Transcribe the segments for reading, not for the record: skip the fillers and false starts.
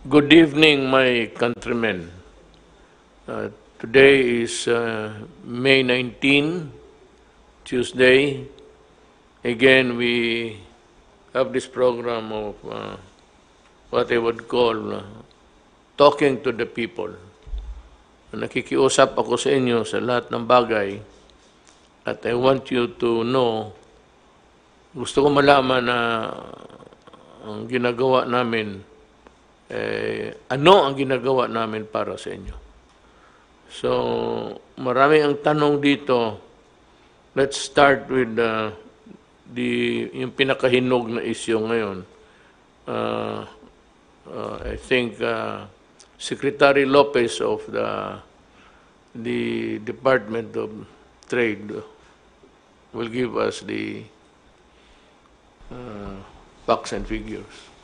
Good evening, my countrymen. Today is May 19, Tuesday. Again, we have this program of what I would call talking to the people. Nakikiusap ako sa inyo sa lahat ng bagay at I want you to know, gusto ko malaman na ang ginagawa namin ano ang ginagawa namin para sa inyo. So, marami ang tanong dito. Let's start with yung pinakahinog na issue ngayon. I think Secretary Lopez of the Department of Trade will give us the facts and figures.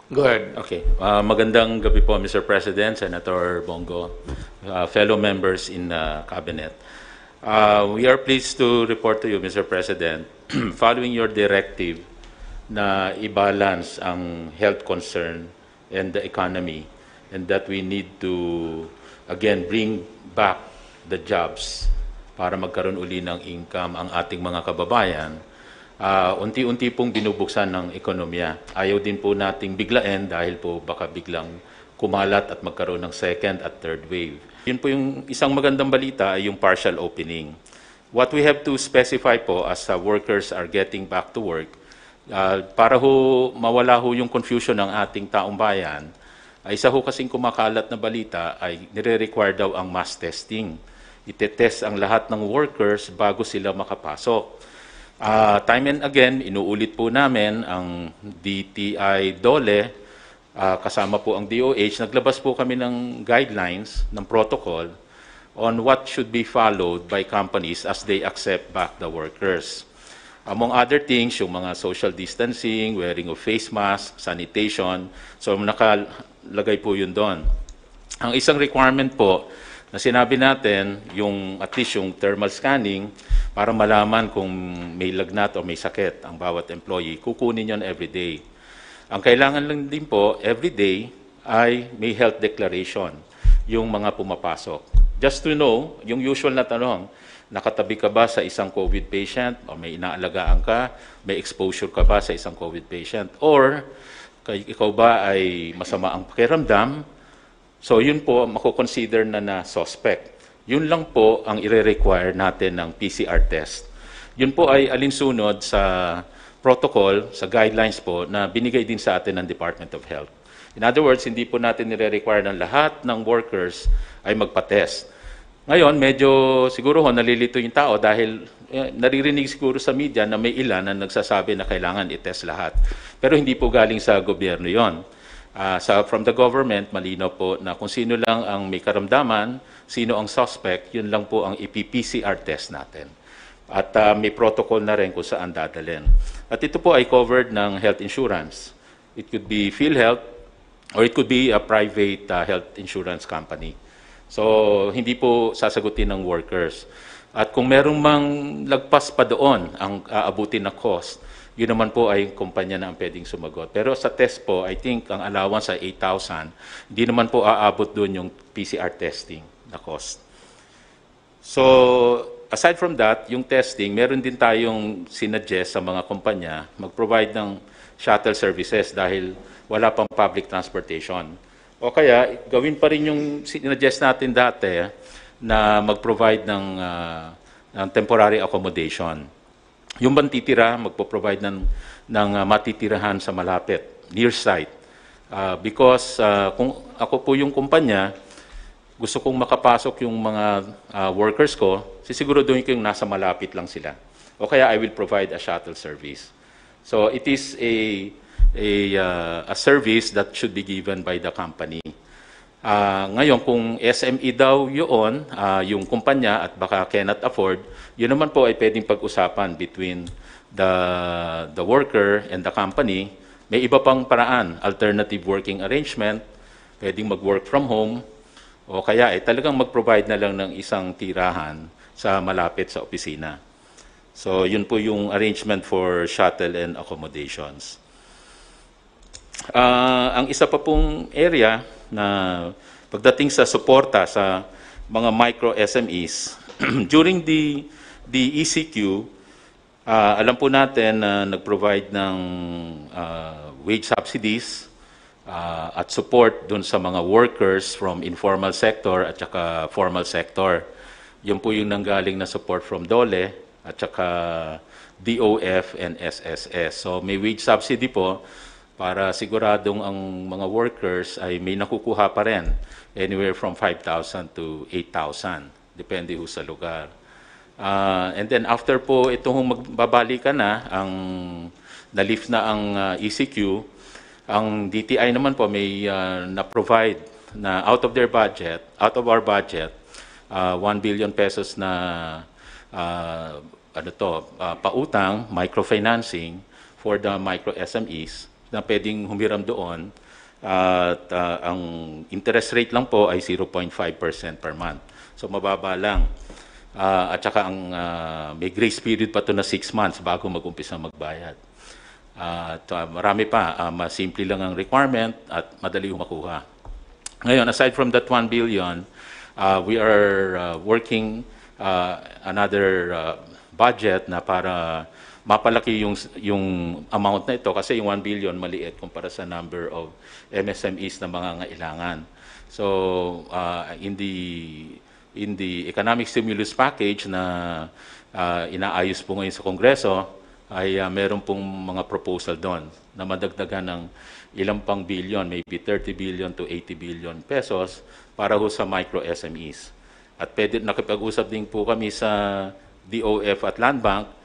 Go ahead. Okay. Magandang gabi po, Mr. President, Senator Bongo, fellow members in the Cabinet. We are pleased to report to you, Mr. President, following your directive na i-balance ang health concern and the economy, and that we need to, again, bring back the jobs para magkaroon uli ng income ang ating mga kababayan. Unti-unti pong binubuksan ng ekonomiya. Ayaw din po nating biglain dahil po baka biglang kumalat at magkaroon ng second at third wave. Yun po yung isang magandang balita ay yung partial opening. What we have to specify po as workers are getting back to work, para ho mawala ho yung confusion ng ating taong bayan, ay isa ho kasing kumakalat na balita ay nire-require daw ang mass testing. Itetest ang lahat ng workers bago sila makapasok. Time and again, inuulit po namin ang DTI DOLE, kasama po ang DOH, naglabas po kami ng guidelines, ng protocol on what should be followed by companies as they accept back the workers. Among other things, yung mga social distancing, wearing of face mask, sanitation, so nakalagay po yun doon. Ang isang requirement po na sinabi natin, yung at least yung thermal scanning, para malaman kung may lagnat o may sakit ang bawat employee, kukunin yon every day. Ang kailangan lang din po, every day, ay may health declaration yung mga pumapasok. Just to know, yung usual na tanong, nakatabi ka ba sa isang COVID patient, o may inaalagaan ka, may exposure ka ba sa isang COVID patient, or ikaw ba ay masama ang pakiramdam, so yun po, mako-consider na suspect. Yun lang po ang ire-require natin ng PCR test. Yun po ay alinsunod sa protocol, sa guidelines po na binigay din sa atin ng Department of Health. In other words, hindi po natin nire-require ng lahat ng workers ay magpa-test. Ngayon, medyo siguro nalilito yung tao dahil naririnig siguro sa media na may ilan na nagsasabi na kailangan i-test lahat. Pero hindi po galing sa gobyerno yon. From the government, malinaw po na kung sino lang ang may karamdaman, sino ang suspect, yun lang po ang ipi-PCR test natin. At may protocol na rin kung saan dadalhin. At ito po ay covered ng health insurance. It could be PhilHealth or it could be a private health insurance company. So, hindi po sasagutin ng workers. At kung merong mang lagpas pa doon ang aabutin na cost, yun naman po ay kumpanya na ang pwedeng sumagot. Pero sa test po, I think ang allowance ay 8,000. Hindi naman po aabot doon yung PCR testing na cost. So, aside from that, yung testing, meron din tayong sinuggest sa mga kumpanya mag-provide ng shuttle services dahil wala pang public transportation. O kaya, gawin pa rin yung sinuggest natin dati na mag-provide ng temporary accommodation. Yung bang titira, magpo-provide ng matitirahan sa malapit, near site. Because kung ako po yung kumpanya, gusto kong makapasok yung mga workers ko, sisiguraduhin ko yung nasa malapit lang sila. O kaya I will provide a shuttle service. So it is a service that should be given by the company. Ngayon, kung SME daw yun, yung kumpanya at baka cannot afford, yun naman po ay pwedeng pag-usapan between the worker and the company. May iba pang paraan, alternative working arrangement, pwedeng mag-work from home, o kaya talagang mag-provide na lang ng isang tirahan sa malapit sa opisina. So, yun po yung arrangement for shuttle and accommodations. Ang isa pa pong area na pagdating sa suporta sa mga micro SMEs, during the ECQ, alam po natin na nag-provide ng wage subsidies at support dun sa mga workers from informal sector at saka formal sector. Yun po yung nanggaling na support from DOLE at saka DOF and SSS. So may wage subsidy po para siguradong ang mga workers ay may nakukuha pa rin, anywhere from 5,000 to 8,000, depende ho sa lugar. And then after po itong magbabalikan na, ang na-lift na ang ECQ, ang DTI naman po may na-provide na out of our budget, 1 billion pesos na pautang, microfinancing for the micro SMEs na pwedeng humiram doon, at ang interest rate lang po ay 0.5% per month. So mababa lang. At saka ang may grace period pa to na 6 months bago mag-umpisa magbayad. At marami pa, masimple lang ang requirement at madali makuha. Ngayon, aside from that 1 billion, we are working another budget na para mapalaki yung amount na ito kasi yung 1 billion maliit kumpara sa number of MSMEs na mga ngailangan. So, in the economic stimulus package na inaayos po ngayon sa Kongreso, ay meron pong mga proposal doon na madagdagan ng ilang pang billion, maybe 30 billion to 80 billion pesos para ho sa micro SMEs. At nakipag-usap din po kami sa DOF at Land Bank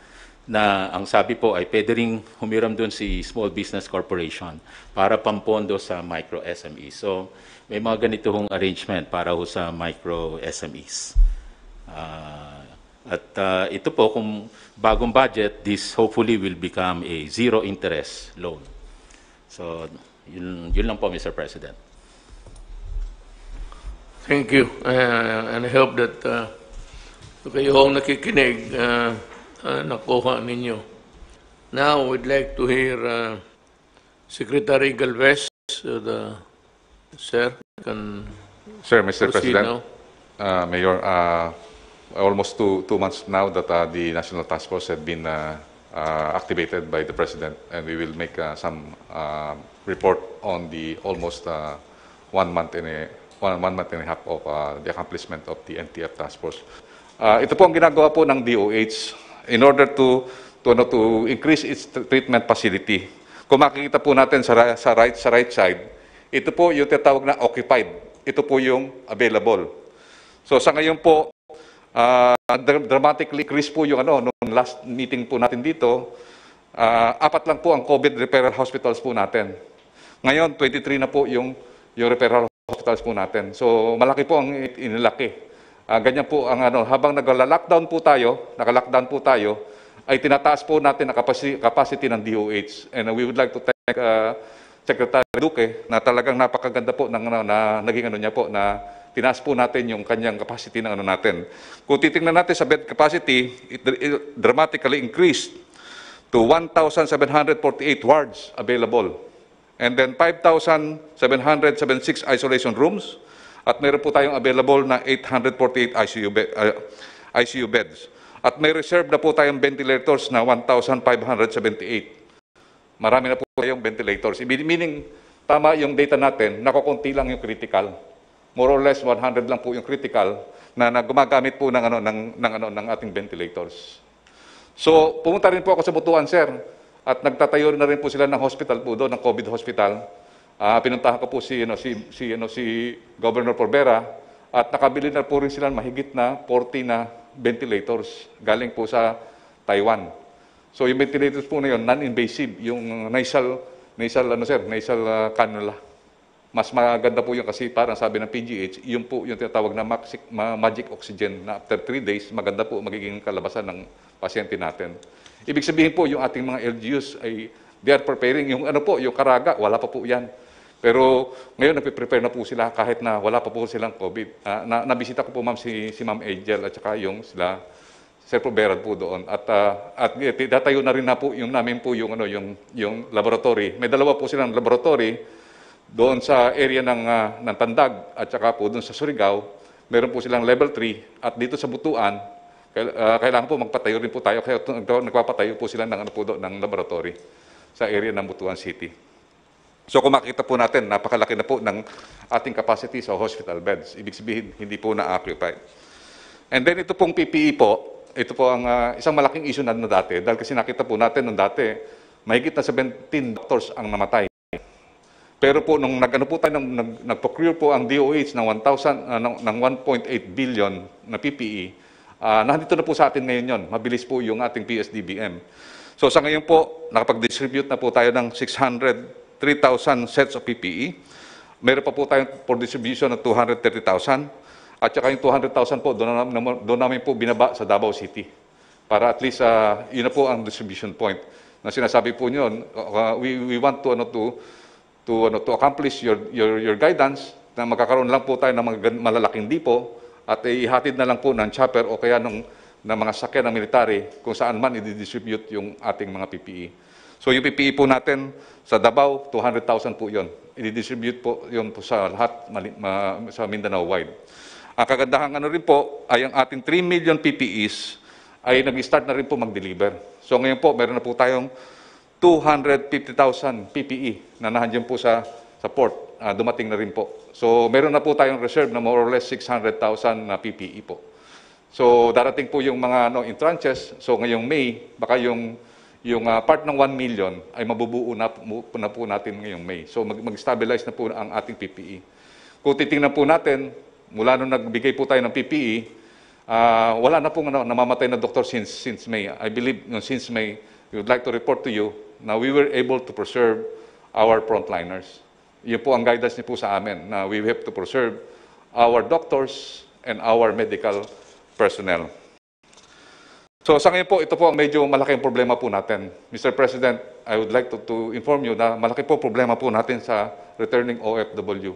na ang sabi po ay pwede ring humiram doon si Small Business Corporation para pampondo sa micro SMEs. So may mga ganito hong arrangement para ho sa micro SMEs. Ito po, kung bagong budget, this hopefully will become a zero interest loan. So yun lang po, Mr. President. Thank you. And I hope that kayo ang nakikinig, nakuha ninyo. Now, we'd like to hear Secretary Galvez. Sir, can Sir, Mr. proceed President, now. Mayor, almost two months now that the National Task Force had been activated by the President, and we will make some report on the almost 1 month and a half of the accomplishment of the NTF Task Force. Ito po ang ginagawa po ng DOH in order to increase its treatment facility. Kung makikita po natin sa right side, ito po yung tinatawag na occupied. Ito po yung available. So sa ngayon po, dramatically increase po yung nung last meeting po natin dito, 4 lang po ang COVID referral hospitals po natin. Ngayon, 23 na po yung referral hospitals po natin. So malaki po ang inilaki. Ganyan po ang habang naka-lockdown po tayo, ay tinataas po natin ang capacity ng DOH. And we would like to thank Secretary Duque na talagang napakaganda po na naging niya po na tinaas po natin yung kanyang capacity ng natin. Kung titingnan natin sa bed capacity, it dramatically increased to 1,748 wards available. And then 5,776 isolation rooms. At mayroon po tayong available na 848 ICU beds. At may reserve na po tayong ventilators na 1,578. Marami na po tayong ventilators. Meaning, tama yung data natin, nakukunti lang yung critical. More or less 100 lang po yung critical na gumagamit po ng ating ventilators. So, pumunta rin po ako sa Butuan, sir. At nagtatayo na rin po sila ng hospital po doon, ng COVID hospital. Pinuntahan ko po si Governor Porbera at nakabili na po rin sila mahigit na 40 na ventilators galing po sa Taiwan. So yung ventilators po na yun, non-invasive, yung nasal cannula. Mas maganda po yun kasi parang sabi ng PGH, yun po yung tinatawag na magic oxygen na after 3 days, maganda po magiging kalabasan ng pasyente natin. Ibig sabihin po yung ating mga LGUs ay they are preparing yung yung Caraga, wala pa po yan. Pero ngayon napiprepare na po sila kahit na wala pa po silang COVID. Nabisita ko po ma'am si Ma'am Angel at saka yung Sir Proberad po doon. At tatayo na rin na po yung namin po yung, yung laboratory. May dalawa po silang laboratory doon sa area ng Tandag at saka po doon sa Surigao. Meron po silang level 3 at dito sa Butuan, kailangan po magpatayo rin po tayo. Kaya nagpapatayo po sila ng, ng laboratory sa area ng Butuan City. So kung makita po natin, napakalaki na po ng ating capacity sa hospital beds. Ibig sabihin, hindi po na-occupied. And then ito pong PPE po, ito po ang isang malaking issue na dati. Dahil kasi nakita po natin nung dati, mahigit na 17 doctors ang namatay. Pero po, nung nag-procure po ang DOH ng 1.8 billion na PPE, nandito na po sa atin ngayon yon. Mabilis po yung ating PSDBM. So sa ngayon po, nakapag-distribute na po tayo ng 603,000 sets of PPE. Meron pa po tayong for distribution ng 230,000. At saka yung 200,000 po, doon namin po binaba sa Davao City. Para at least, yun na po ang distribution point. Na sinasabi po nyo, we want to accomplish your guidance na magkakaroon lang po tayo ng mga malalaking dipo at ihatid na lang po ng chopper o kaya ng mga sakyan ng military kung saan man i-distribute yung ating mga PPE. So yung PPE po natin sa Davao, 200,000 po yun. I-distribute po yun po sa lahat sa Mindanao wide. Ang kagandahan rin po ay ang ating 3 million PPEs ay nag-start na rin po mag-deliver. So ngayon po, meron na po tayong 250,000 PPE na nandiyan po sa port. Dumating na rin po. So meron na po tayong reserve na more or less 600,000 na PPE po. So darating po yung mga in tranches. So ngayong May, baka yung part ng 1 million ay mabubuo na po natin ngayong May. So mag-stabilize na po ang ating PPE. Kung titingnan po natin, mula nung nagbigay po tayo ng PPE, wala na pong namamatay na doktor since May. I believe since May, we would like to report to you na we were able to preserve our frontliners. Yun po ang guidance niyo po sa amin na we have to preserve our doctors and our medical personnel. So sa ngayon po, ito po ang medyo malaking problema po natin. Mr. President, I would like to inform you na malaki po problema po natin sa returning OFW.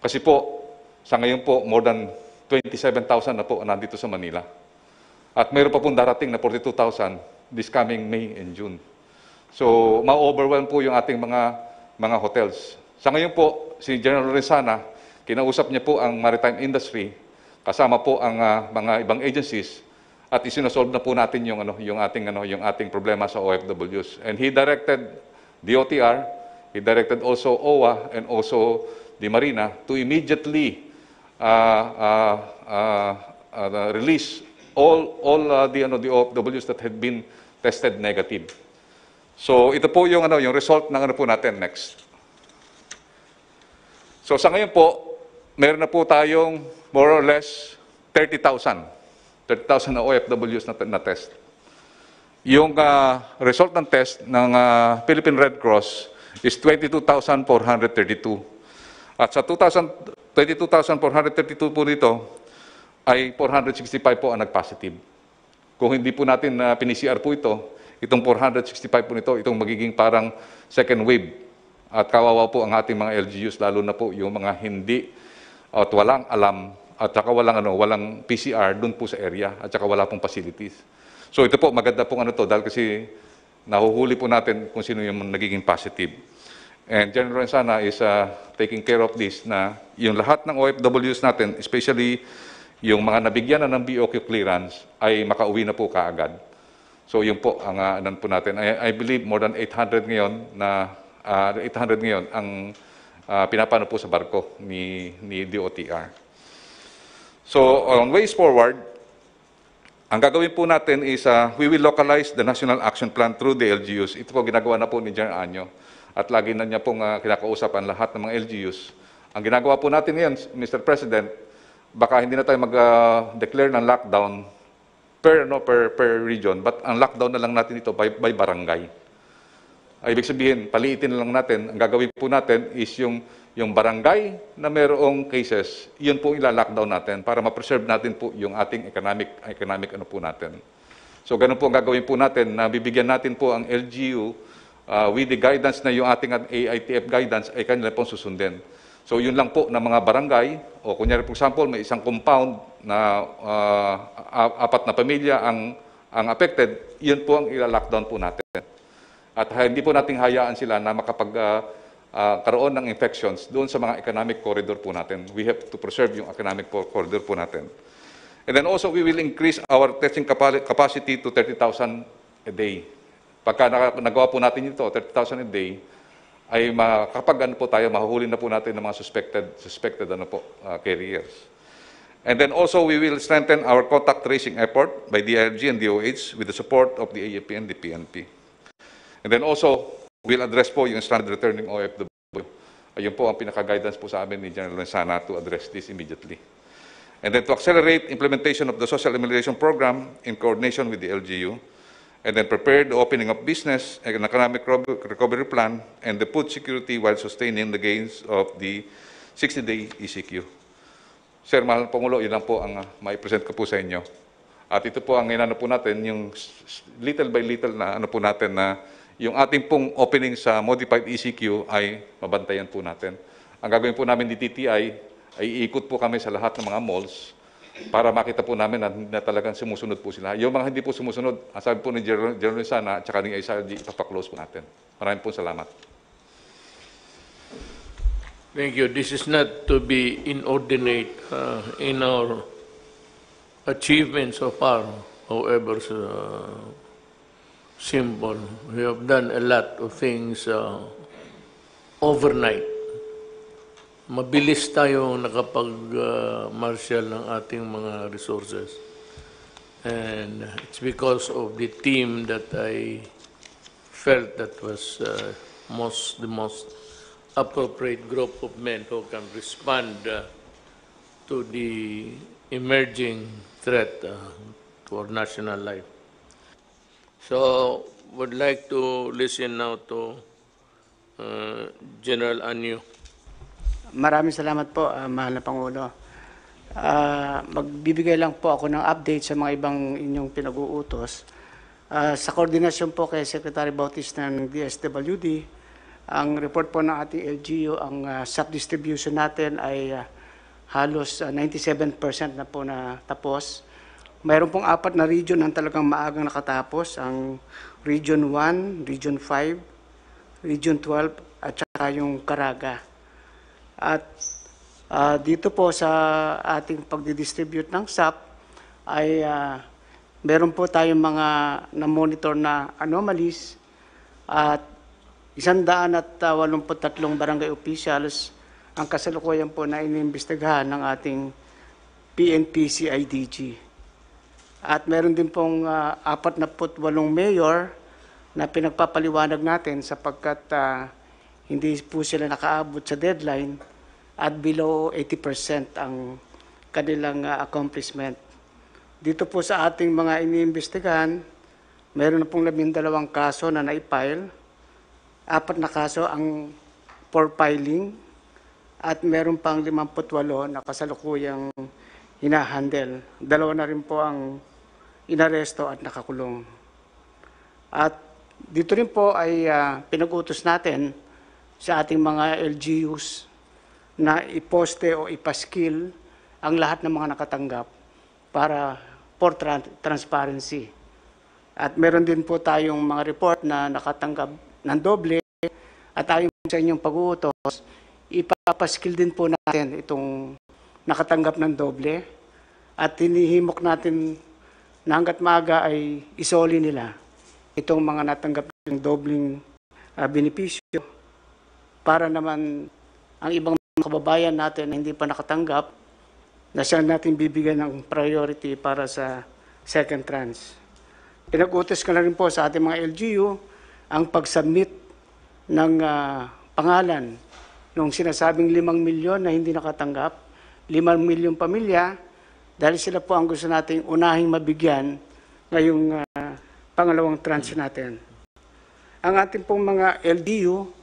Kasi po, sa ngayon po, more than 27,000 na po nandito sa Manila. At mayroon pa pong darating na 42,000 this coming May and June. So, ma-overwhelm po yung ating mga hotels. Sa ngayon po, si General Lorenzana, kinausap niya po ang maritime industry, kasama po ang mga ibang agencies, at isinosolve na po natin yung ating problema sa OFWs. And he directed DOTR, he directed also OWA and also the Marina to immediately release all the OFWs that had been tested negative. So ito po yung result ng po natin next. So sa ngayon po, meron na po tayong more or less 30,000 na OFWs na test. Yung result ng test ng Philippine Red Cross is 22,432. At sa 22,432 po nito, ay 465 po ang nag-positive. Kung hindi po natin pinCR po itong 465 po nito, itong magiging parang second wave. At kawawa po ang ating mga LGUs, lalo na po yung mga hindi at walang alam at saka walang PCR doon po sa area at saka wala pong facilities. So ito po, maganda pong dahil kasi nahuhuli po natin kung sino yung nagiging positive. And General Lorenzana is taking care of this na yung lahat ng OFWs natin, especially yung mga nabigyan na ng BOQ clearance, ay makauwi na po kaagad. So yun po ang po natin. I believe more than 800 ngayon ang pinapano po sa barko ni DOTR. So on ways forward, ang gagawin po natin is we will localize the National Action Plan through the LGUs. Ito po ginagawa na po ni General Anyo. At lagi na niya pong kinakausap ang lahat ng mga LGUs. Ang ginagawa po natin ngayon, Mr. President, baka hindi na tayo mag-declare ng lockdown per region, but ang lockdown na lang natin ito by barangay. Ibig sabihin, paliitin na lang natin, ang gagawin po natin is yung barangay na mayroong cases, yun po ila-lockdown natin para ma-preserve natin po yung ating economic po natin. So ganun po ang gagawin po natin, na bibigyan natin po ang LGU with the guidance na yung ating AITF guidance ay kanila pong susundin. So yun lang po na mga barangay, o kunyari for example, may isang compound na apat na pamilya ang affected, yun po ang ila-lockdown po natin. At hindi po nating hayaan sila na karoon ng infections doon sa mga economic corridor po natin. We have to preserve yung economic corridor po natin. And then also, we will increase our testing capacity to 30,000 a day. Pagka nagawa po natin ito, 30,000 a day, ay kapag po tayo, mahuhuli na po natin ng mga suspected carriers. And then also, we will strengthen our contact tracing effort by DILG and DOH with the support of the AFP and the PNP. And then also, we'll address po yung stranded returning OFW. Ayun po ang pinaka-guidance po sa amin ni General Lenzana to address this immediately. And then to accelerate implementation of the social immigration program in coordination with the LGU, and then prepare the opening of business and economic recovery plan and the food security while sustaining the gains of the 60-day ECQ. Sir, Mahal Pangulo, yun lang po ang mai-present ko po sa inyo. At ito po ang inano po natin, yung little by little na ano po natin na yung ating pong opening sa modified ECQ ay mabantayan po natin. Ang gagawin po namin di TTI ay iikot po kami sa lahat ng mga malls para makita po namin na talagang sumusunod po sila. Yung mga hindi po sumusunod, ang sabi po ni General Lenzana at saka ni ISRG, ipapaklose po natin. Maraming po salamat. Thank you. This is not to be inordinate in our achievements so far, however simple. We have done a lot of things overnight. Mabilis tayo nakapag-marshal ng ating mga resources. And it's because of the team that I felt that was the most appropriate group of men who can respond to the emerging threat to our national life. So, would like to listen now to General Anyo. Maraming salamat po, Mahal na Pangulo. Magbibigay lang po ako ng update sa mga ibang inyong pinag-uutos. Sa koordinasyon po kay Secretary Bautista ng DSWD, ang report po ng ating LGU, ang SAP distribution natin ay halos 97% na po na tapos. Mayroon pong 4 na region ang talagang maagang nakatapos, ang Region 1, Region 5, Region 12, at saka yung Caraga. At dito po sa ating pagdidistribute ng SAP ay meron po tayong mga na-monitor na anomalies at 183 barangay officials ang kasalukuyan po na iniimbestigahan ng ating PNP-CIDG. At meron din pong 48 mayor na pinagpapaliwanag natin sapagkat hindi po sila nakaabot sa deadline at below 80% ang kanilang accomplishment. Dito po sa ating mga iniimbestigahan, meron na pong 12 kaso na naipile, 4 na kaso ang for filing, at meron pang 58 na kasalukuyang hinahandle. 2 na rin po ang inaresto at nakakulong. At dito rin po ay pinag-utos natin sa ating mga LGUs na iposte o ipaskill ang lahat ng mga nakatanggap para for transparency. At meron din po tayong mga report na nakatanggap ng doble at ayon sa inyong pag-uutos, ipapaskill din po natin itong nakatanggap ng doble at hinihimok natin na hanggat maaga ay isoli nila itong mga natanggap ng dobling benepisyo para naman ang ibang kababayan natin na hindi pa nakatanggap na siya natin bibigyan ng priority para sa second tranche. Pinag-utos ko na rin po sa ating mga LGU ang pag-submit ng pangalan nung sinasabing 5 milyon na hindi nakatanggap, 5 milyong pamilya, dahil sila po ang gusto nating unahing mabigyan ngayong pangalawang tranche natin. Ang ating pong mga LGU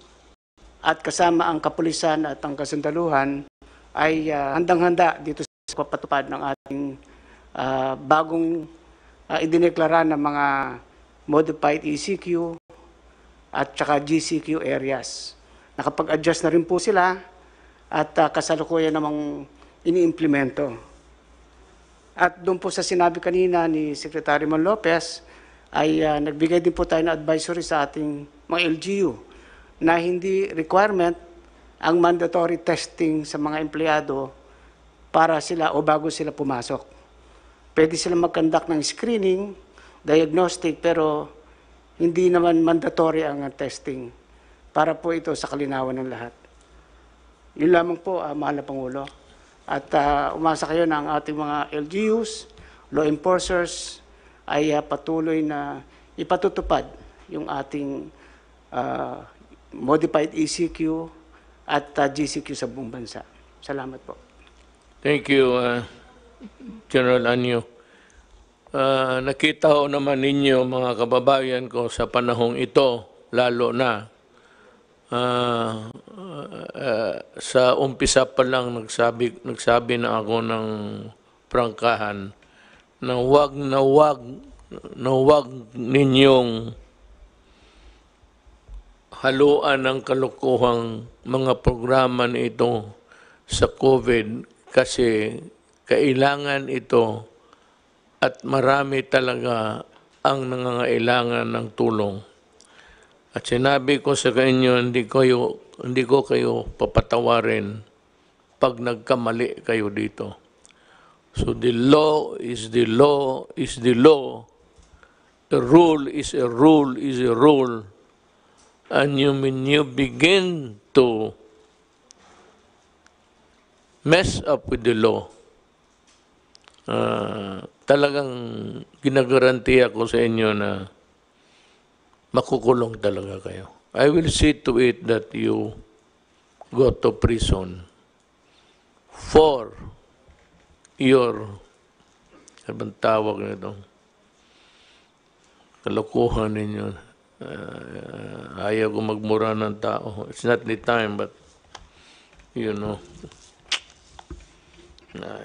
at kasama ang kapulisan at ang kasundaluhan ay handang-handa dito sa papatupad ng ating bagong idineklara ng mga modified ECQ at saka GCQ areas. Nakapag-adjust na rin po sila at kasalukuyan namang iniimplemento. At doon po sa sinabi kanina ni Secretary Mon Lopez, ay nagbigay din po tayo ng advisory sa ating mga LGU na hindi requirement ang mandatory testing sa mga empleyado para sila o bago sila pumasok. Pwede sila mag-conduct ng screening, diagnostic, pero hindi naman mandatory ang testing para po ito sa kalinawan ng lahat. Yun lamang po, mahal na Pangulo. At umasa kayo na ang ating mga LGUs, law enforcers, ay patuloy na ipatutupad yung ating modified ECQ at GCQ sa buong bansa. Salamat po. Thank you, General Anyo. Nakita ho naman ninyo, mga kababayan ko, sa panahong ito, lalo na, sa umpisa pa lang nagsabi na ako ng prangkahan na wag ninyong haluan ng kalukuhang mga programa nito sa COVID kasi kailangan ito at marami talaga ang nangangailangan ng tulong. At sinabi ko sa inyo, hindi ko kayo papatawarin pag nagkamali kayo dito. So the law is the law is the law. A rule is a rule is a rule. And when you begin to mess up with the law, talagang ginagarantiya ko sa inyo na makukulong talaga kayo. I will see to it that you go to prison for your, sabang tawag nito, kalokohan ninyo. Ayaw ko magmura ng tao. It's not the time, but you know.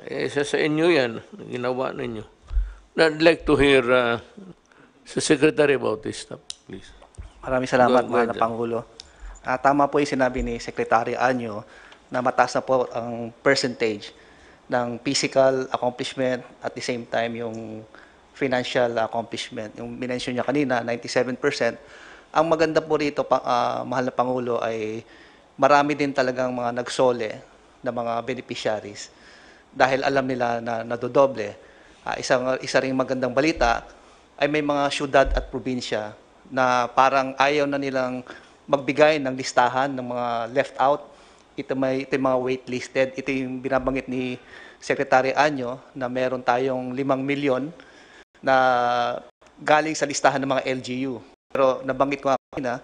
Isa sa inyo yan, ginawa ninyo. I'd like to hear sa Secretary about this stuff, please. Maraming salamat, Go mahal na ahead, Pangulo. Tama po yung sinabi ni Secretary Anyo na mataas na po ang percentage ng physical accomplishment at the same time yung financial accomplishment. Yung minention niya kanina, 97%. Ang maganda po rito, mahal na Pangulo, ay marami din talagang mga nagsole na mga beneficiaries dahil alam nila na nadodoble. Isa ring magandang balita ay may mga syudad at probinsya na parang ayaw na nilang magbigay ng listahan ng mga left out. Ito yung mga waitlisted. Ito yung binabanggit ni Secretary Anyo na meron tayong 5 milyon na galing sa listahan ng mga LGU. Pero nabanggit ko kanina,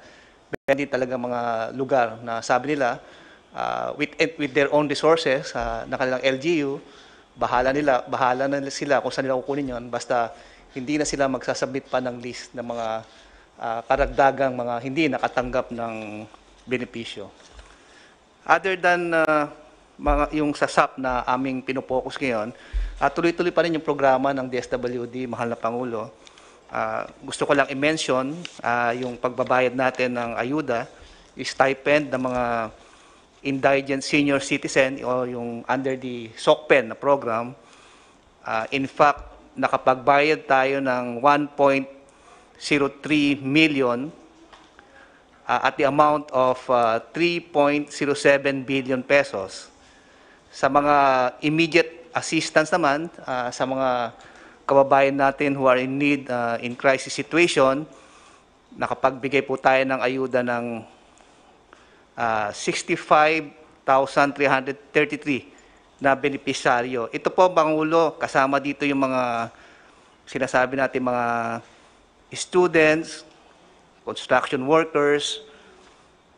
meron din talaga mga lugar na sabi nila, with their own resources na kanilang LGU, bahala na sila kung saan nila kukunin yon, basta hindi na sila magsasubmit pa ng list ng mga karagdagang mga hindi nakatanggap ng benepisyo. Other than yung sa SAP na aming pinopokus ngayon, tuloy-tuloy pa rin yung programa ng DSWD, mahal na Pangulo. Gusto ko lang i-mention yung pagbabayad natin ng ayuda, yung stipend ng mga indigent senior citizen o yung under the SOCPEN na program. In fact, nakapagbayad tayo ng 1.03 million at the amount of 3.07 billion pesos. Sa mga immediate assistance naman, sa mga kababayan natin who are in need in crisis situation, nakapagbigay po tayo ng ayuda ng 65,333 na benepisyaryo. Ito po, Pangulo, kasama dito yung mga sinasabi natin mga students, construction workers,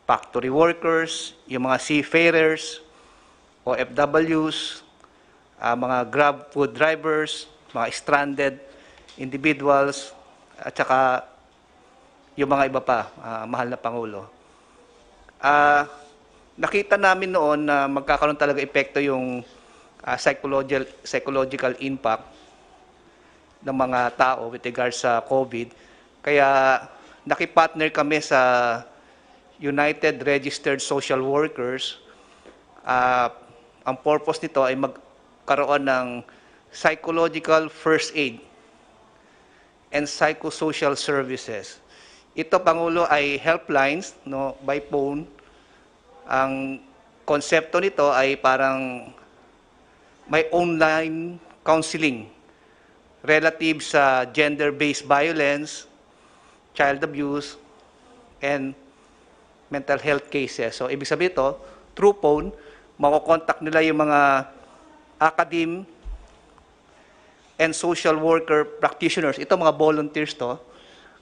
factory workers, yung mga seafarers, OFWs, mga Grab food drivers, mga stranded individuals, at saka yung mga iba pa, mahal na Pangulo. Nakita namin noon na magkakaroon talaga epekto yung psychological impact ng mga tao with regards sa COVID. Kaya nakipartner kami sa United Registered Social Workers Ang purpose nito ay magkaroon ng psychological first aid and psychosocial services. Ito, Pangulo, ay helplines, no, by phone. Ang konsepto nito ay parang may online counseling relative sa gender-based violence, child abuse, and mental health cases. So, ibig sabihin ito, through phone, makokontakt nila yung mga academe and social worker practitioners. Ito mga volunteers to.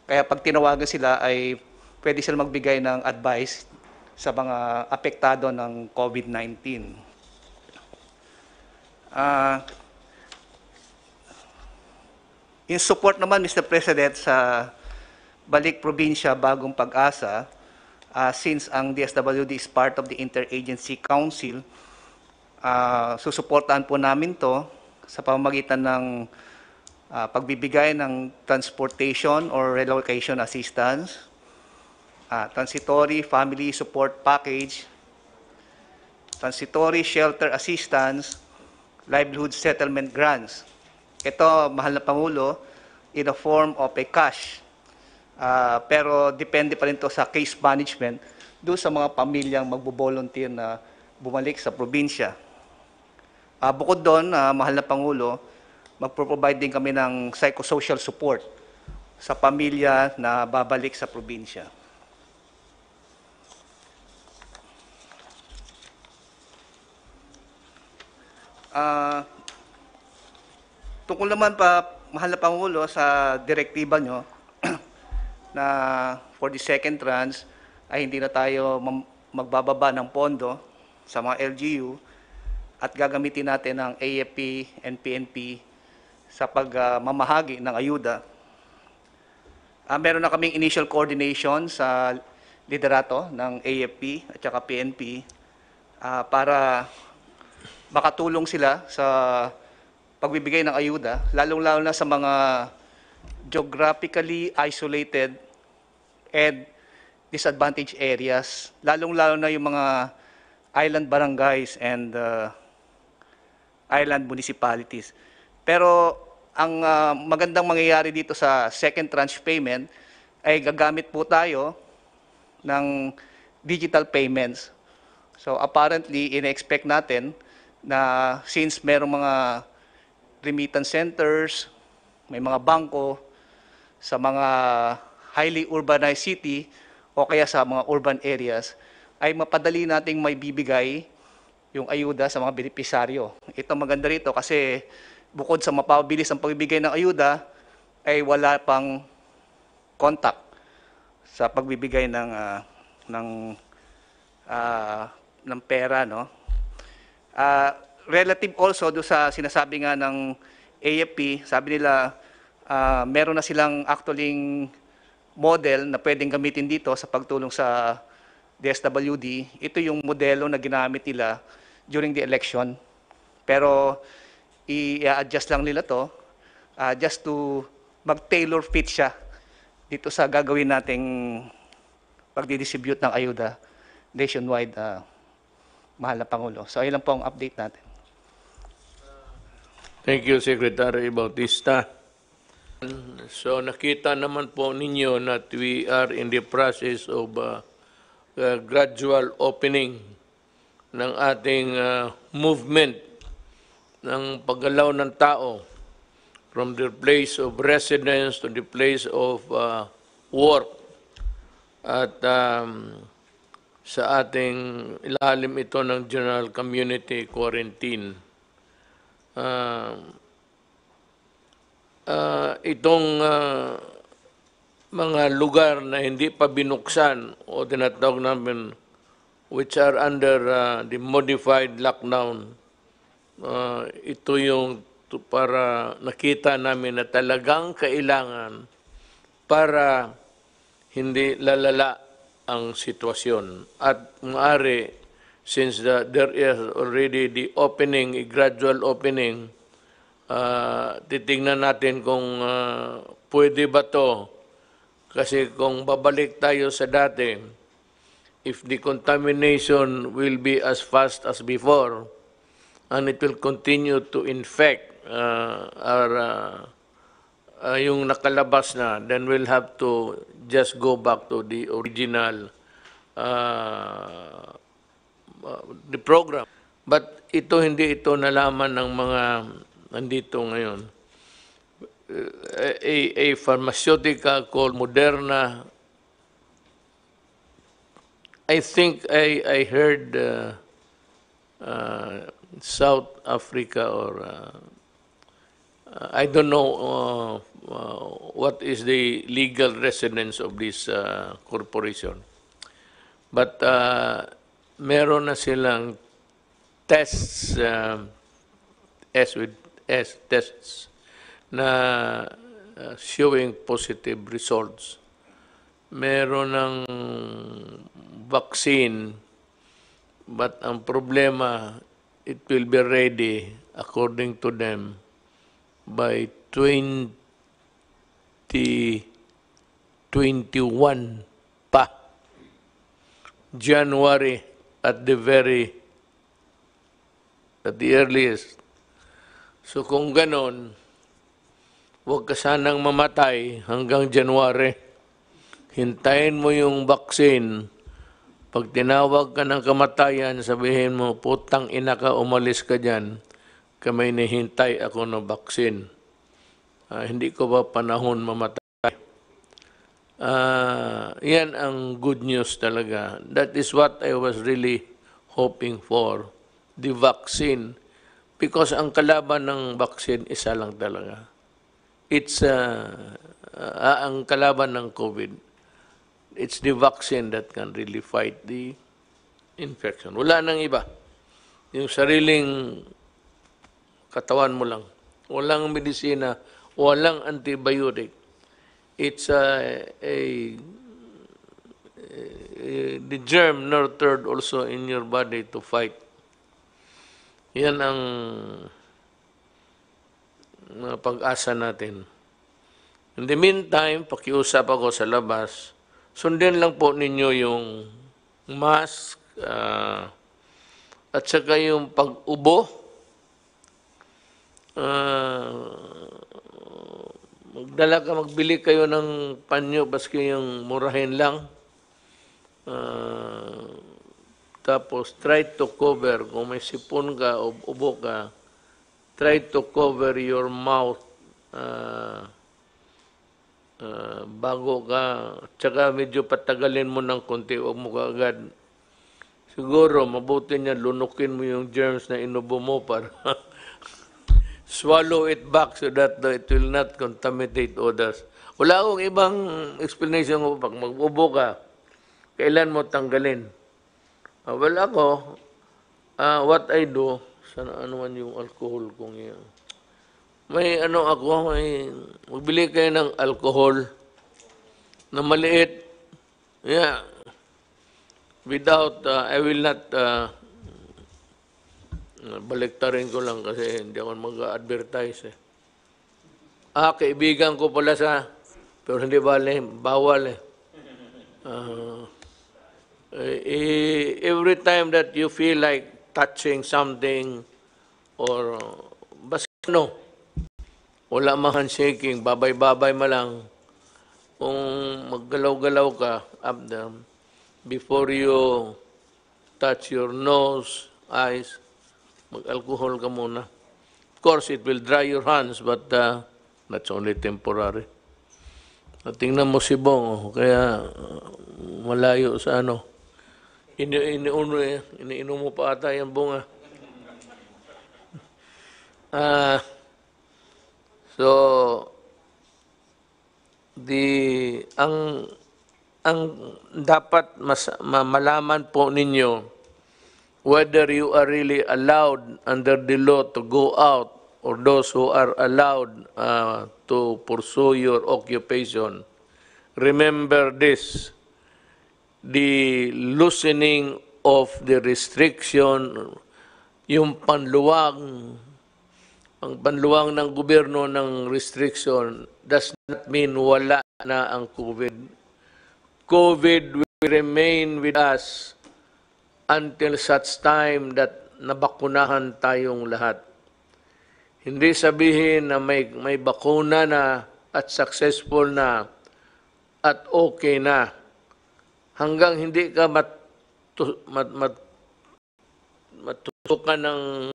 Kaya pag tinawagan sila ay pwede sila magbigay ng advice sa mga apektado ng COVID-19. In support naman, Mr. President, sa Balik Probinsya Bagong Pag-asa, since ang DSWD is part of the Interagency Council, susuportahan po namin to sa pamamagitan ng pagbibigay ng transportation or relocation assistance, transitory family support package, transitory shelter assistance, livelihood settlement grants. Ito, mahal na Pangulo, in the form of a cash. Pero depende pa rin to sa case management doon sa mga pamilyang magbo-volunteer na bumalik sa probinsya. Bukod doon, mahal na Pangulo, magpo-provide din kami ng psychosocial support sa pamilya na babalik sa probinsya. Tungkol naman pa, mahal na Pangulo, sa direktiba nyo na for the second tranche ay hindi na tayo magbababa ng pondo sa mga LGU at gagamitin natin ang AFP and PNP sa pagmamahagi ng ayuda. Meron na kaming initial coordination sa liderato ng AFP at saka PNP para makatulong sila sa pagbibigay ng ayuda, lalong-lalo na sa mga geographically isolated and disadvantaged areas, lalong-lalo na yung mga island barangays and island municipalities. Pero ang magandang mangyayari dito sa second tranche payment ay gagamit po tayo ng digital payments. So apparently, in-expect natin na since merong mga remittance centers, may mga bangko sa mga highly urbanized city o kaya sa mga urban areas, ay mapadali nating may bibigay yung ayuda sa mga benepisaryo. Ito maganda rito kasi bukod sa mapabilis ang pagbibigay ng ayuda, ay wala pang contact sa pagbibigay ng pera, no? Relative also do sa sinasabi nga ng AFP, sabi nila meron na silang actually model na pwedeng gamitin dito sa pagtulong sa DSWD. Ito yung modelo na ginamit nila during the election. Pero i-adjust lang nila to just to mag-tailor fit siya dito sa gagawin nating pagdidistribute ng ayuda nationwide, mahal na Pangulo. So ayun lang po ang update natin. Thank you, Secretary Bautista. So nakita naman po ninyo that we are in the process of gradual opening ng ating movement ng paggalaw ng tao from their place of residence to the place of work. At sa ating ilalim ito ng General Community Quarantine. Itong mga lugar na hindi pa binuksan o tinatawag namin which are under the modified lockdown, ito yung para nakita namin na talagang kailangan para hindi lalala ang sitwasyon. At maaari, since there is already the opening, a gradual opening, titingnan natin kung pwede ba to. Kasi kung babalik tayo sa dati, if the contamination will be as fast as before, and it will continue to infect yung nakalabas na, then we'll have to just go back to the original the program. But hindi ito nalaman ng mga nandito ngayon. A pharmaceutical called Moderna, I think I heard South Africa or I don't know what is the legal residence of this corporation. But meron na silang tests, tests na showing positive results. Meron ng vaccine, but ang problema, it will be ready, according to them, by 2021 pa. January at the earliest. So kung ganon, huwag ka sanang mamatay hanggang January. Hintayin mo yung vaccine. Pag tinawag ka ng kamatayan, sabihin mo, putang ina ka, umalis ka dyan. Kamay nihintay ako ng vaccine. Hindi ko ba panahon mamatay? Yan ang good news talaga. That is what I was really hoping for, the vaccine. Because ang kalaban ng vaccine, isa lang talaga. It's ang kalaban ng COVID. It's the vaccine that can really fight the infection. Wala nang iba. Yung sariling katawan mo lang. Walang medisina, walang antibiotic. It's the germ nurtured also in your body to fight. Yan ang pag-asa natin. In the meantime, pakiusap ako sa labas, sundin lang po ninyo yung mask at saka yung pag-ubo. Magbili kayo ng panyo, baski yung murahin lang. Tapos, try to cover, kung may sipon ka o ubo ka, try to cover your mouth bago ka, tsaka medyo patagalin mo ng konti, huwag mo kaagad. Siguro, mabuti niya, lunukin mo yung germs na inubo mo para swallow it back so that it will not contaminate others. Wala akong ibang explanation ko. Pag mag-ubo ka, kailan mo tanggalin? Well, ako, what I do, sana ano man yung alcohol kung yun. May magbili kayo ng alcohol na maliit. Yeah. Without, I will not, baliktarin ko lang kasi hindi ako mag-advertise eh. Kaibigan ko pala pero hindi bawal eh. Every time that you feel like touching something or wala mang handshaking, babay-babay mo lang. Kung maggalaw-galaw ka, up down, before you touch your nose, eyes, mag-alcohol ka muna. Of course, it will dry your hands, but that's only temporary. Tingnan mo si Bong, kaya malayo sa iniinom mo pa ata yung bunga. So, ang dapat malaman po ninyo whether you are really allowed under the law to go out or those who are allowed to pursue your occupation. Remember this, the loosening of the restriction, yung ang panluwang ng gobyerno ng restriction does not mean wala na ang COVID. COVID will remain with us until such time that nabakunahan tayong lahat. Hindi sabihin na may bakuna na at successful na at okay na. Hanggang hindi ka matutukan ng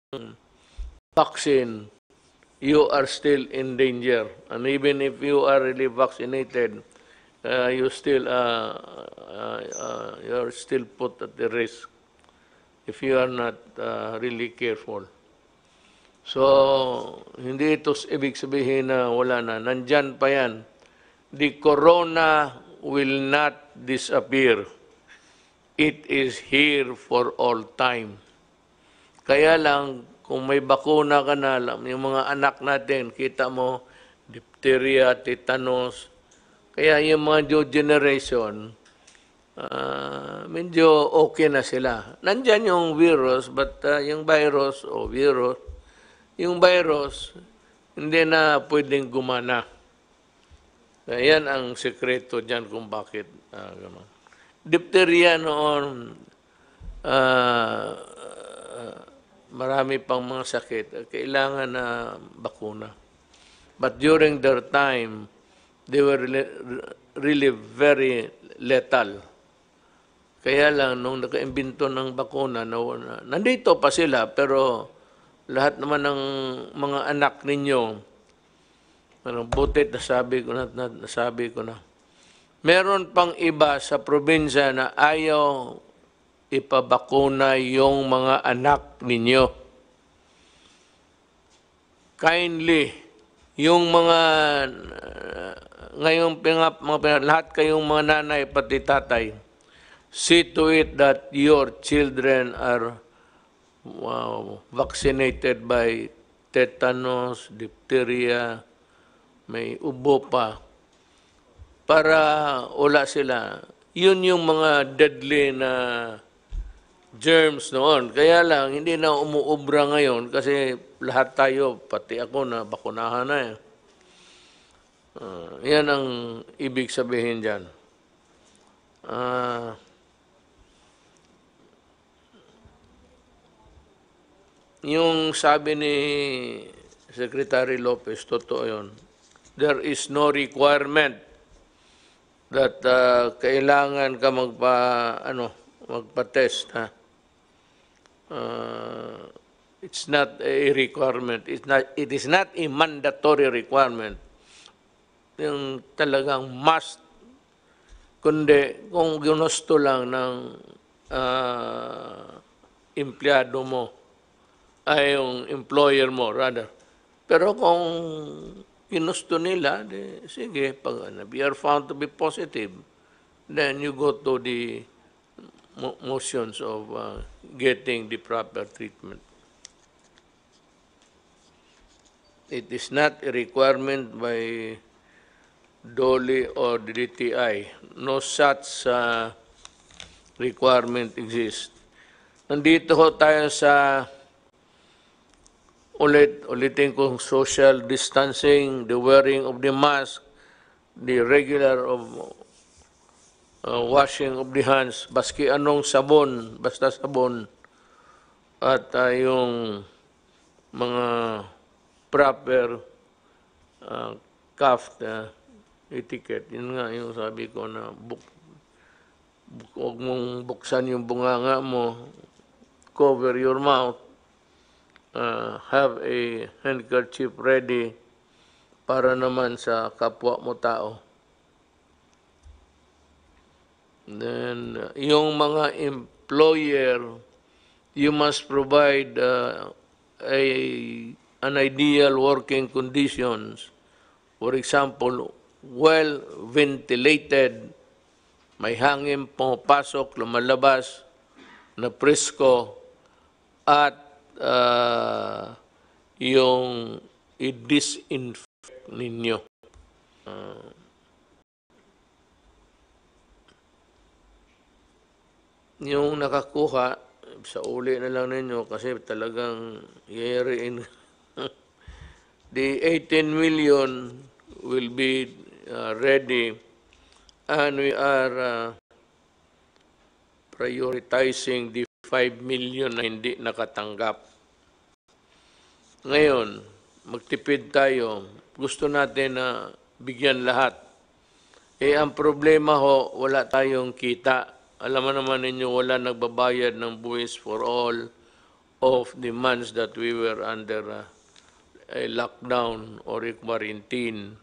vaccine, you are still in danger. And even if you are really vaccinated, you're still put at the risk if you are not really careful. So, hindi ito ibig sabihin na wala na. Nandyan pa yan. The corona will not disappear. It is here for all time. Kaya lang, kung may bakuna ka na, yung mga anak natin, kita mo, diphtheria, tetanus, kaya yung mga new generation, medyo okay na sila. Nandyan yung virus, but yung virus, yung virus, hindi na pwedeng gumana. Yan ang sekreto dyan kung bakit. Diphtheria noon, marami pang mga sakit. Kailangan na bakuna. But during their time, they were really very lethal. Kaya lang, nung nakaimbento ng bakuna, nandito pa sila, pero lahat naman ng mga anak ninyo, butit nasabi ko na. Meron pang iba sa probinsya na ayaw ipabakuna yung mga anak ninyo. Kindly, yung mga ngayong lahat kayong mga nanay pati tatay, see to it that your children are vaccinated by tetanus, diphtheria, may ubo pa, para wala sila. Yun yung mga deadly na germs noon. Kaya lang, hindi na umuubra ngayon kasi lahat tayo, pati ako na bakunahan na eh. Yan ang ibig sabihin dyan. Yung sabi ni Secretary Lopez, totoo yun. There is no requirement that kailangan ka magpa-test. It's not a requirement. It is not a mandatory requirement. Yung talagang must. Kundi kung ginusto lang ng empleyado mo, ay yung employer mo, rather. Pero kung ginusto nila, sige, pag you are found to be positive, then you go to the motions of getting the proper treatment. It is not a requirement by DOLE or the DTI. No such requirement exists. Nandito ho tayo sa ulitin kong social distancing, the wearing of the mask, the regular of washing of the hands, baski anong sabon, basta sabon, at yung mga proper cuff etiquette. Yun nga yung sabi ko na huwag mong buksan yung bunganga mo, cover your mouth, have a handkerchief ready para naman sa kapwa mo tao. Then, yung mga employer, you must provide an ideal working conditions. For example, well-ventilated, may hangin pumapasok, lumalabas, na presko, at yung i-disinfect ninyo. Yung nakakuha, sa uli na lang ninyo kasi talagang yariin. The 18 million will be ready, and we are prioritizing the 5 million na hindi nakatanggap. Ngayon, magtipid tayo. Gusto natin na bigyan lahat. Ang problema ho, wala tayong kita. Alam mo naman ninyo, wala nagbabayad ng buwis for all of the months that we were under a lockdown or a quarantine.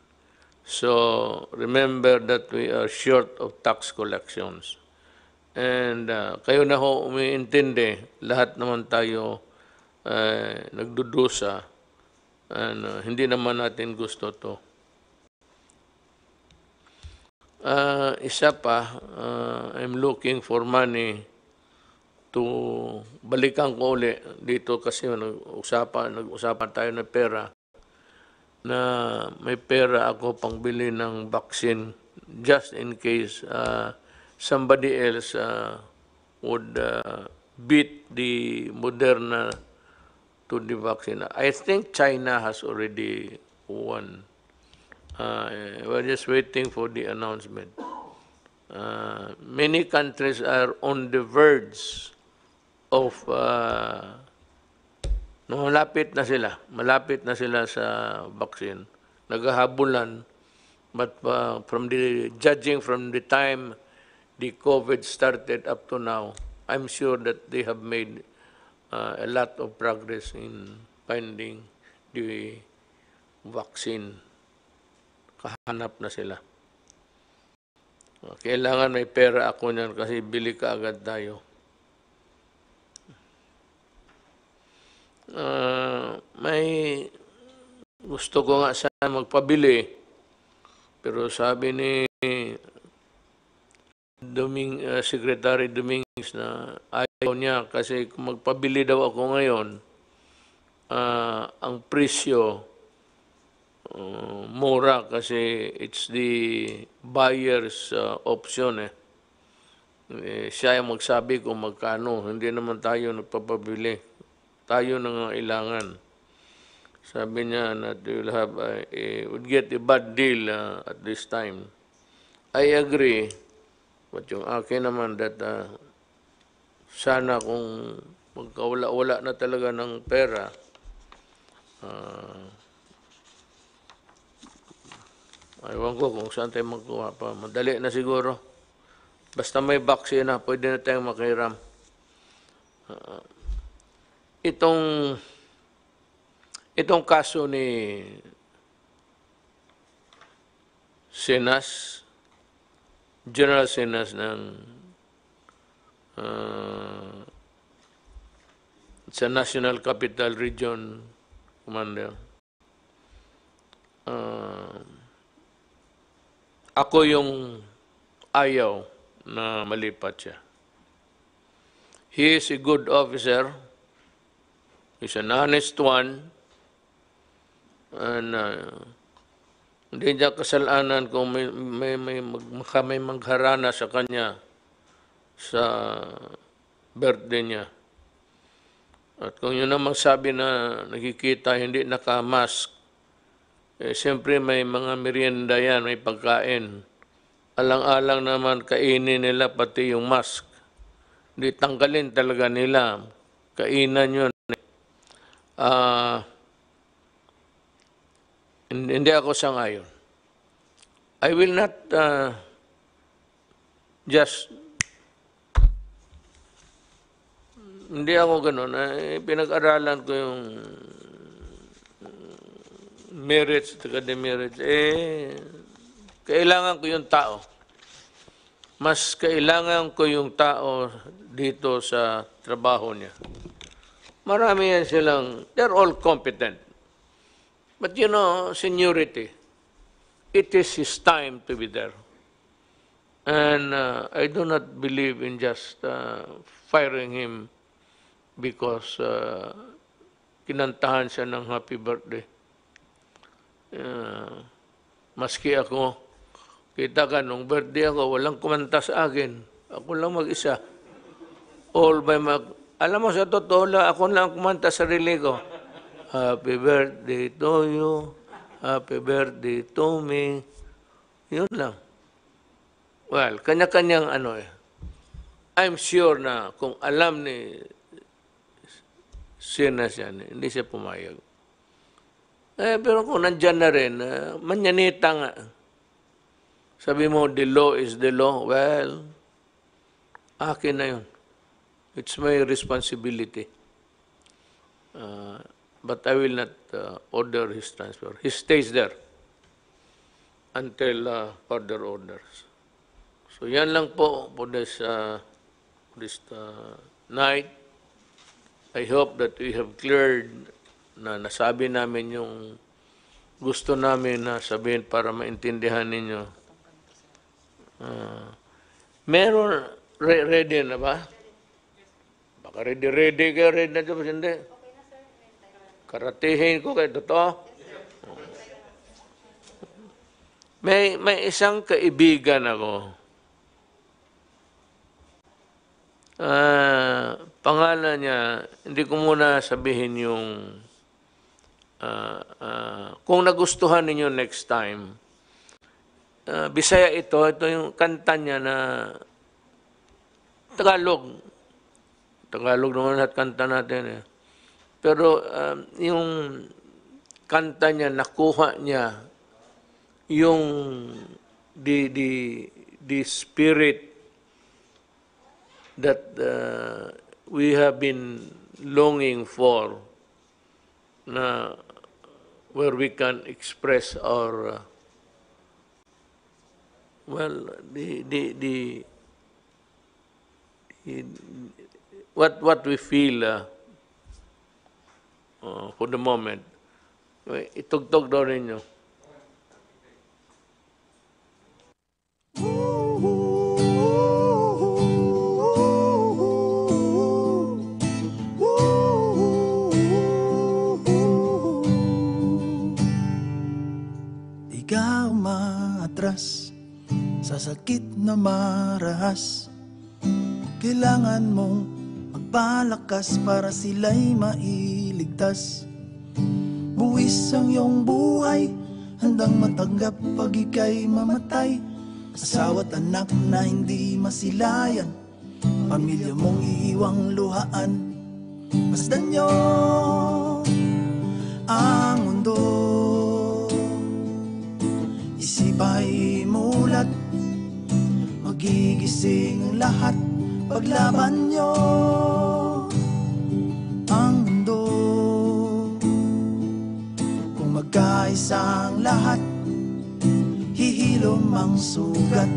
So, remember that we are short of tax collections. And kayo na ho umiintindi, lahat naman tayo nagdudusa. And hindi naman natin gusto to. Isa pa, I'm looking for money to balikan ko uli dito kasi nag-usapan tayo ng pera na may pera ako pangbili ng vaccine just in case somebody else would beat the Moderna to the vaccine. I think China has already won. We're just waiting for the announcement. Many countries are on the verge of malapit na sila sa vaccine. Naghahabulan, but judging from the time the COVID started up to now, I'm sure that they have made a lot of progress in finding the vaccine. Kahanap na sila. Kailangan may pera ako niyan kasi bili ka agad tayo. May gusto ko nga sana magpabili, pero sabi ni Secretary Dominguez na ayaw niya kasi kung magpabili daw ako ngayon, ang presyo mura kasi it's the buyer's option. Siya yung magsabi kung magkano, hindi naman tayo nagpapabili. Tayo nangailangan. Sabi niya that you'll have would get a bad deal at this time. I agree. But yung akin naman that sana kung magkawala-wala na talaga ng pera, ewan ko kung saan tayo magkuha pa. Madali na siguro. Basta may vaccine na, pwede na tayong makiram. Itong kaso ni Sinas, General Sinas ng sa National Capital Region Commander. Ako yung ayaw na malipat siya. He is a good officer. He's an honest one. And hindi niya kasalanan kung may magharana sa kanya sa birthday niya. At kung yun ang magsabi na nakikita hindi naka-mask, siyempre may mga merienda yan, may pagkain. Alang-alang naman kainin nila pati yung mask. Hindi tanggalin talaga nila. Kainan yun. Hindi ako sangayon. I will not hindi ako ganun. Pinag-aralan ko yung merits, demerits. Kailangan ko yung tao. Mas kailangan ko yung tao dito sa trabaho niya. Marami yan silang, they're all competent. But you know, seniority, it is his time to be there. And I do not believe in just firing him because kinantahan siya ng happy birthday. Maski ako, kita ka, nung birthday ako, walang kumanta sa akin. Ako lang mag-isa. Alam mo, sa totoo lang, ako lang kumanta sa sarili ko. Happy birthday to you, happy birthday to me. Yun lang. Well, kanya-kanyang I'm sure na kung alam ni Sinas yan, hindi siya pumayag. Pero kung nandyan na rin, manyanita nga. Sabi mo, the law is the law. Well, akin na yun. It's my responsibility. But I will not order his transfer. He stays there until further orders. So yan lang po for this night. I hope that we have cleared na nasabi namin yung gusto namin na sabihin para maintindihan ninyo. Meron, ready na ba? Baka ready kayo, ready na dyan, hindi? Karatihin ko kayo, totoo? May isang kaibigan ako. Pangalan niya, hindi ko muna sabihin yung kung nagustuhan ninyo next time. Bisaya ito yung kanta niya na Tagalog. Tagalog naman lahat kanta natin eh. Pero yung kanta niya, nakuha niya yung the spirit that we have been longing for, na where we can express our what we feel for the moment. Itugtog daw ninyo. Ikaw maatras sa sakit na marahas. Kailangan mong magpalakas para sila'y mailigtas. Buwis ang iyong buhay, handang matanggap pag ika'y mamatay. Asawa't anak na hindi masilayan, pamilya mong iiwang luhaan. Masdan niyo ang mundo, isip ay mulat, magigising ang lahat. Paglaban niyo ang mundo, kung magkaisa ang lahat, hihilom ang sugat.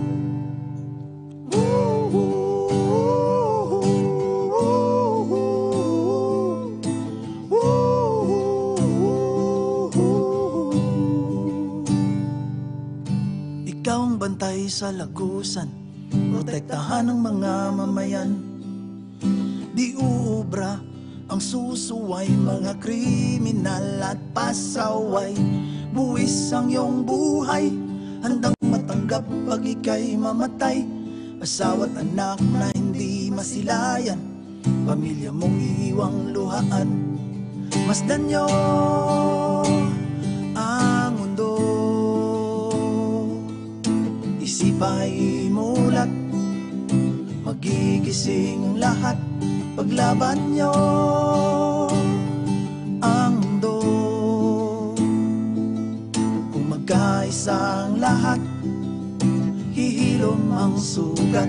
Ikaw ang bantay sa lagusan, protektahan ng mga mamayan. Di uubra ang susuway, mga kriminal at pasaway. Buwis ang iyong buhay, handang matanggap pag ika'y mamatay. Asawa't anak na hindi masilayan, pamilya mong iiwang luhaan. Masdan niyo ang mundo, isip ay mulat, magigising ang lahat. Paglaban niyo ang mundo, kung magkaisa ang lahat, hihilom ang sugat.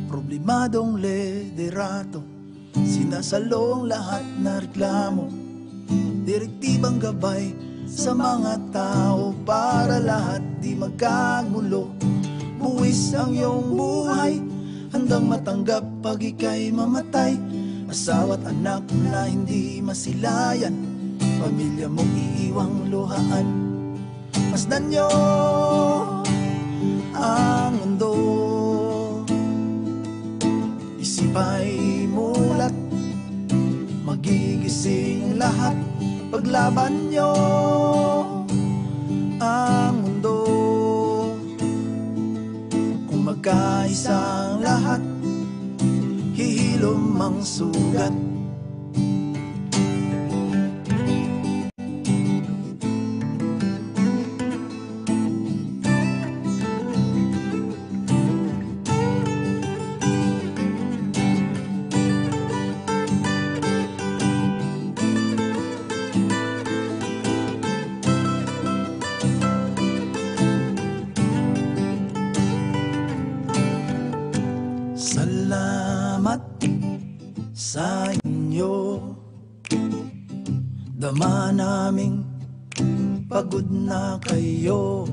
Problemadong liderato, sinasalong lahat na reklamo. Direktibang gabay sa mga tao para lahat di magkagulo. Buwis ang iyong buhay, handang matanggap pag ika'y mamatay. Asawa't anak na hindi masilayan, pamilya mong iiwang luhaan. Masdan niyo ang mundo, isip ay mulat, magigising ang lahat. Paglaban niyo ang mundo, kung magkaisa ang lahat, hihilom hihilom ang sugat. Salamat sa inyo, dama naming pagod na kayo.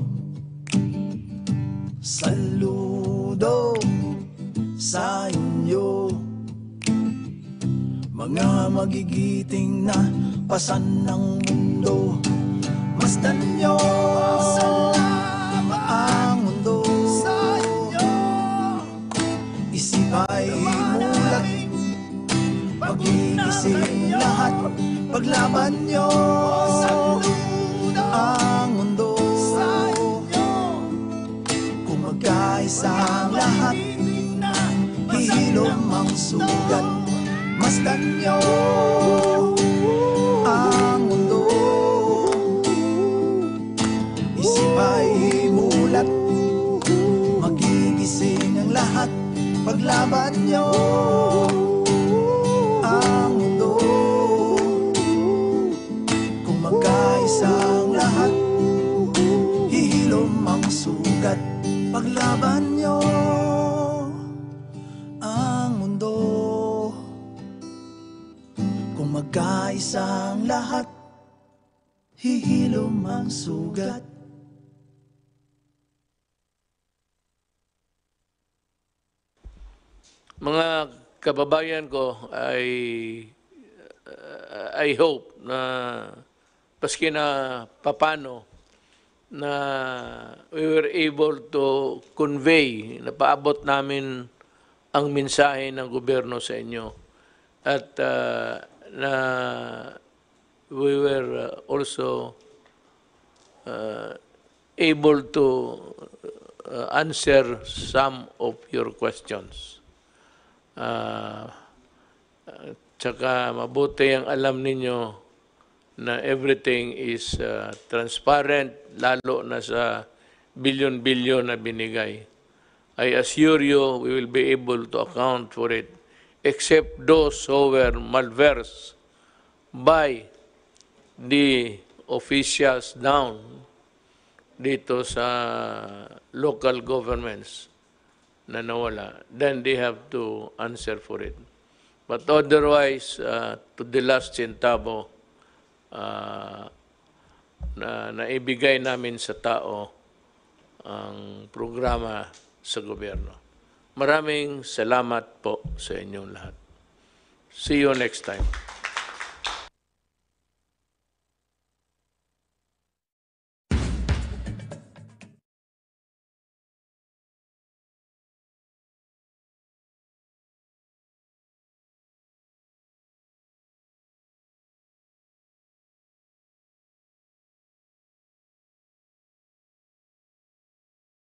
Saludo sa inyo, mga magigiting na pasan ng mundo. Masdan nyo ang mundo sa inyo. Isip ay mulat, magigising lahat. Paglaban nyo ang mundo sa inyo. Kung magkaisa ang lahat, hihilom ang sugat. Masdan nyo ang mundo. Isip ay mulat, magigising ang lahat. Paglaban nyo ang mundo. Kung magkaisa ang lahat, hihilom ang sugat. Paglaban nyo ang mundo. Kung magkaisa ang lahat, hihilom ang sugat. Mga kababayan ko, I hope na paski na papano na we were able to convey, na paabot namin ang mensahe ng gobyerno sa inyo. At na we were also able to answer some of your questions. Tsaka mabuti ang alam ninyo na everything is transparent, lalo na sa bilyon-bilyon na binigay. I assure you we will be able to account for it, except those who were malversed by the officials down dito sa local governments na nawala, then they have to answer for it. But otherwise, to the last centavo na naibigay namin sa tao ang programa sa gobyerno. Maraming salamat po sa inyong lahat. See you next time.